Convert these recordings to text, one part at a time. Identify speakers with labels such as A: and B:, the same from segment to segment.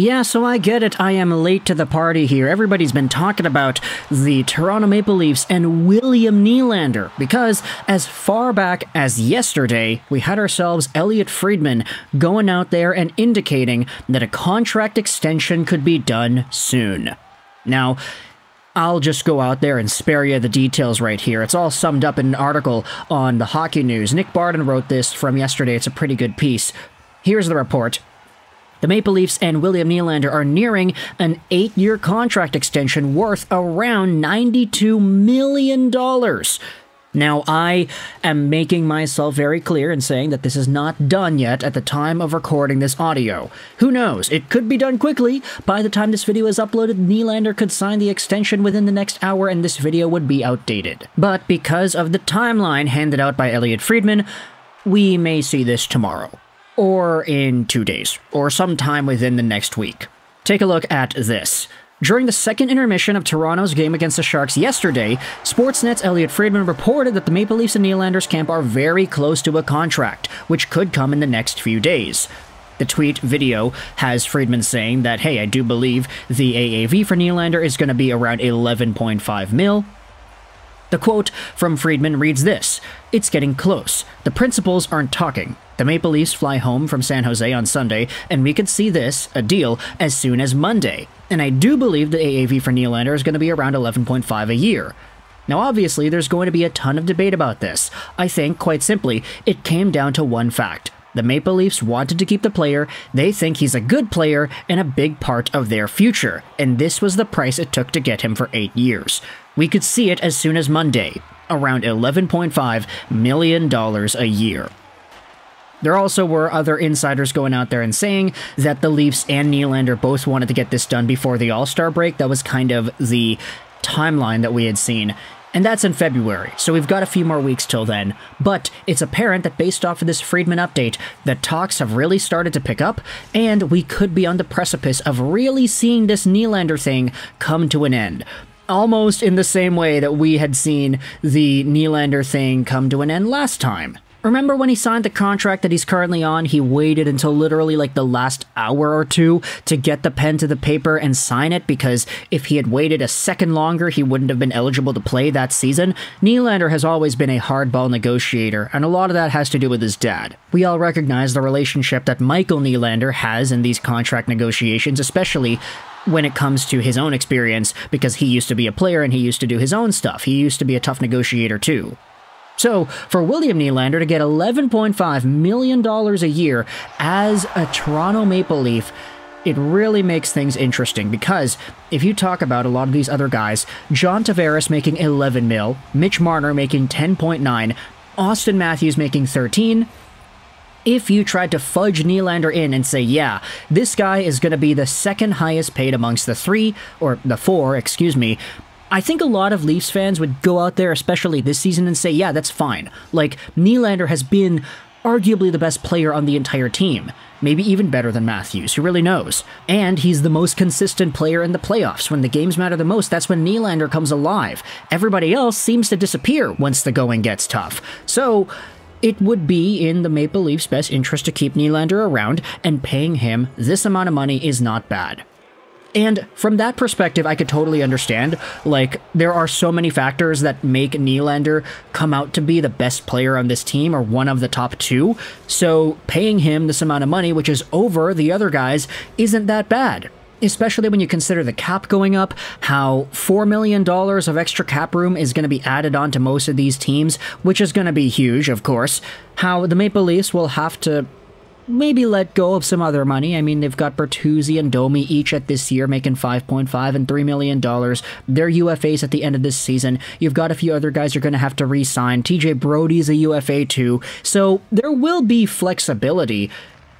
A: Yeah, so I get it. I am late to the party here. Everybody's been talking about the Toronto Maple Leafs and William Nylander, because as far back as yesterday, we had ourselves Elliotte Friedman going out there and indicating that a contract extension could be done soon. Now, I'll just go out there and spare you the details right here. It's all summed up in an article on the Hockey News. Nick Barden wrote this from yesterday. It's a pretty good piece. Here's the report. The Maple Leafs and William Nylander are nearing an 8-year contract extension worth around $92 million. Now, I am making myself very clear in saying that this is not done yet at the time of recording this audio. Who knows? It could be done quickly. By the time this video is uploaded, Nylander could sign the extension within the next hour and this video would be outdated. But because of the timeline handed out by Elliotte Friedman, we may see this tomorrow. Or in 2 days, or sometime within the next week. Take a look at this. During the second intermission of Toronto's game against the Sharks yesterday, Sportsnet's Elliotte Friedman reported that the Maple Leafs and Nylander's camp are very close to a contract, which could come in the next few days. The tweet video has Friedman saying that, hey, I do believe the AAV for Nylander is going to be around 11.5 mil. The quote from Friedman reads this: "It's getting close. The principals aren't talking. The Maple Leafs fly home from San Jose on Sunday, and we could see this, a deal, as soon as Monday. And I do believe the AAV for Nylander is going to be around 11.5 a year." Now obviously there's going to be a ton of debate about this. I think, quite simply, it came down to one fact. The Maple Leafs wanted to keep the player, they think he's a good player and a big part of their future, and this was the price it took to get him for 8 years. We could see it as soon as Monday, around $11.5 million a year. There also were other insiders going out there and saying that the Leafs and Nylander both wanted to get this done before the All-Star break. That was kind of the timeline that we had seen. And that's in February, so we've got a few more weeks till then. But it's apparent that based off of this Friedman update, that talks have really started to pick up, and we could be on the precipice of really seeing this Nylander thing come to an end. Almost in the same way that we had seen the Nylander thing come to an end last time. Remember when he signed the contract that he's currently on, he waited until literally like the last hour or two to get the pen to the paper and sign it, because if he had waited a second longer, he wouldn't have been eligible to play that season? Nylander has always been a hardball negotiator, and a lot of that has to do with his dad. We all recognize the relationship that Michael Nylander has in these contract negotiations, especially when it comes to his own experience, because he used to be a player and he used to do his own stuff. He used to be a tough negotiator too. So, for William Nylander to get $11.5 million a year as a Toronto Maple Leaf, it really makes things interesting, because if you talk about a lot of these other guys, John Tavares making 11 mil, Mitch Marner making 10.9, Austin Matthews making 13, if you tried to fudge Nylander in and say, yeah, this guy is going to be the second highest paid amongst the four, excuse me, I think a lot of Leafs fans would go out there, especially this season, and say, yeah, that's fine. Like, Nylander has been arguably the best player on the entire team. Maybe even better than Matthews, who really knows. And he's the most consistent player in the playoffs. When the games matter the most, that's when Nylander comes alive. Everybody else seems to disappear once the going gets tough. So it would be in the Maple Leafs' best interest to keep Nylander around, and paying him this amount of money is not bad. And from that perspective, I could totally understand. Like, there are so many factors that make Nylander come out to be the best player on this team, or one of the top two. So paying him this amount of money, which is over the other guys, isn't that bad. Especially when you consider the cap going up, how $4 million of extra cap room is going to be added on to most of these teams, which is going to be huge, of course. How the Maple Leafs will have to maybe let go of some other money. I mean, they've got Bertuzzi and Domi each at this year making $5.5 and $3 million. They're UFAs at the end of this season. You've got a few other guys you're going to have to re-sign. TJ Brody's a UFA too. So there will be flexibility.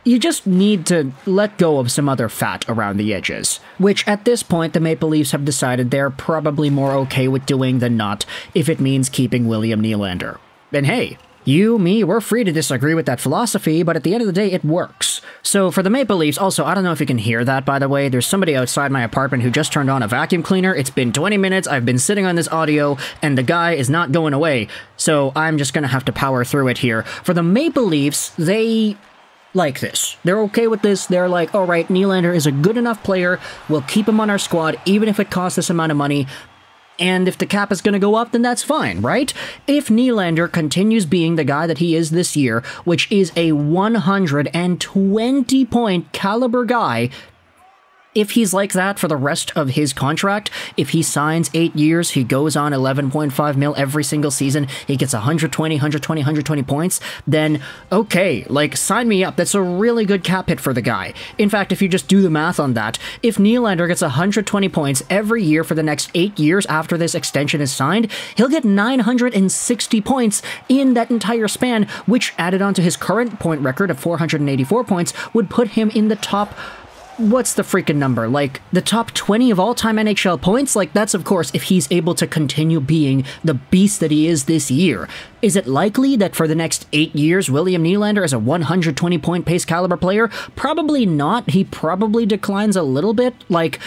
A: You just need to let go of some other fat around the edges, which at this point the Maple Leafs have decided they're probably more okay with doing than not, if it means keeping William Nylander. And hey, you, me, we're free to disagree with that philosophy, but at the end of the day, it works. So for the Maple Leafs, also, I don't know if you can hear that, by the way, there's somebody outside my apartment who just turned on a vacuum cleaner. It's been 20 minutes, I've been sitting on this audio, and the guy is not going away. So I'm just gonna have to power through it here. For the Maple Leafs, they like this. They're okay with this. They're like, all right, Nylander is a good enough player. We'll keep him on our squad, even if it costs this amount of money. And if the cap is going to go up, then that's fine, right? If Nylander continues being the guy that he is this year, which is a 120-point caliber guy, if he's like that for the rest of his contract, if he signs 8 years, he goes on 11.5 mil every single season, he gets 120 points, then okay, like, sign me up. That's a really good cap hit for the guy. In fact, if you just do the math on that, if Nylander gets 120 points every year for the next 8 years after this extension is signed, he'll get 960 points in that entire span, which added onto his current point record of 484 points would put him in the top... what's the freaking number? Like, the top 20 of all-time NHL points? Like, that's, of course, if he's able to continue being the beast that he is this year. Is it likely that for the next 8 years, William Nylander is a 120-point pace caliber player? Probably not. He probably declines a little bit. Like,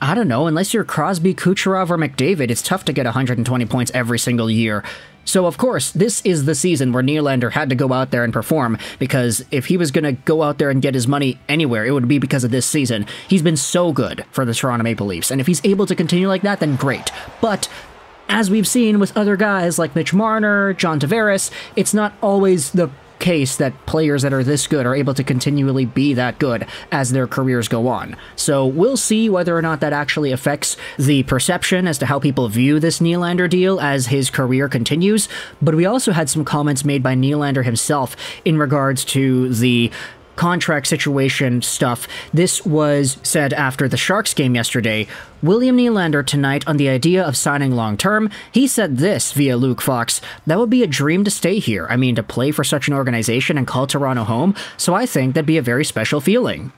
A: I don't know, unless you're Crosby, Kucherov, or McDavid, it's tough to get 120 points every single year. So, of course, this is the season where Nylander had to go out there and perform, because if he was going to go out there and get his money anywhere, it would be because of this season. He's been so good for the Toronto Maple Leafs, and if he's able to continue like that, then great. But as we've seen with other guys like Mitch Marner, John Tavares, it's not always the case that players that are this good are able to continually be that good as their careers go on. So we'll see whether or not that actually affects the perception as to how people view this Nylander deal as his career continues. But we also had some comments made by Nylander himself in regards to the contract situation stuff. This was said after the Sharks game yesterday. William Nylander tonight on the idea of signing long-term. He said this via Luke Fox: "That would be a dream to stay here. I mean, to play for such an organization and call Toronto home, so I think that'd be a very special feeling."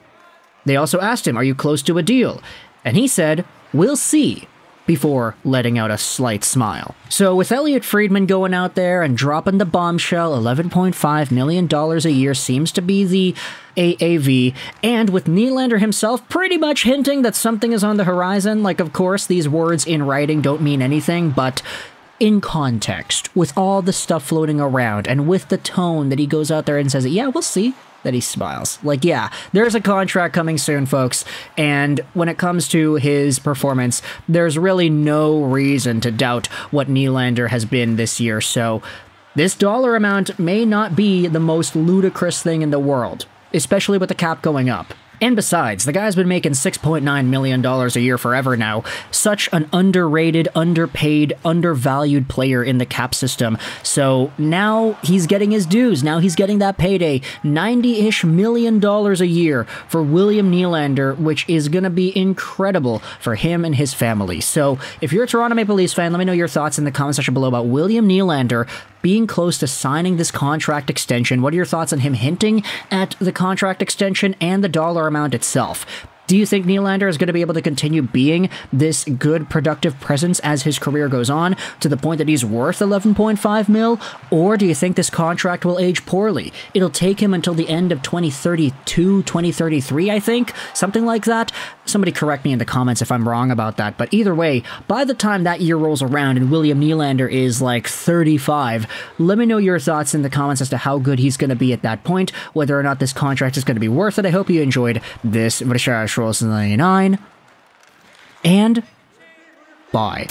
A: They also asked him, "Are you close to a deal?" And he said, "We'll see," before letting out a slight smile. So with Elliotte Friedman going out there and dropping the bombshell, $11.5 million a year seems to be the AAV, and with Nylander himself pretty much hinting that something is on the horizon, like, of course, these words in writing don't mean anything, but in context, with all the stuff floating around, and with the tone that he goes out there and says, "Yeah, we'll see," that he smiles. Like, yeah, there's a contract coming soon, folks, and when it comes to his performance, there's really no reason to doubt what Nylander has been this year, so this dollar amount may not be the most ludicrous thing in the world, especially with the cap going up. And besides, the guy's been making $6.9 million a year forever now. Such an underrated, underpaid, undervalued player in the cap system. So now he's getting his dues. Now he's getting that payday. $90-ish million a year for William Nylander, which is going to be incredible for him and his family. So if you're a Toronto Maple Leafs fan, let me know your thoughts in the comment section below about William Nylander being close to signing this contract extension. What are your thoughts on him hinting at the contract extension and the dollar amount itself? Do you think Nylander is going to be able to continue being this good, productive presence as his career goes on, to the point that he's worth 11.5 mil? Or do you think this contract will age poorly? It'll take him until the end of 2032, 2033, I think? Something like that? Somebody correct me in the comments if I'm wrong about that. But either way, by the time that year rolls around and William Nylander is like 35, let me know your thoughts in the comments as to how good he's going to be at that point, whether or not this contract is going to be worth it. I hope you enjoyed this Recherche 99, and bye.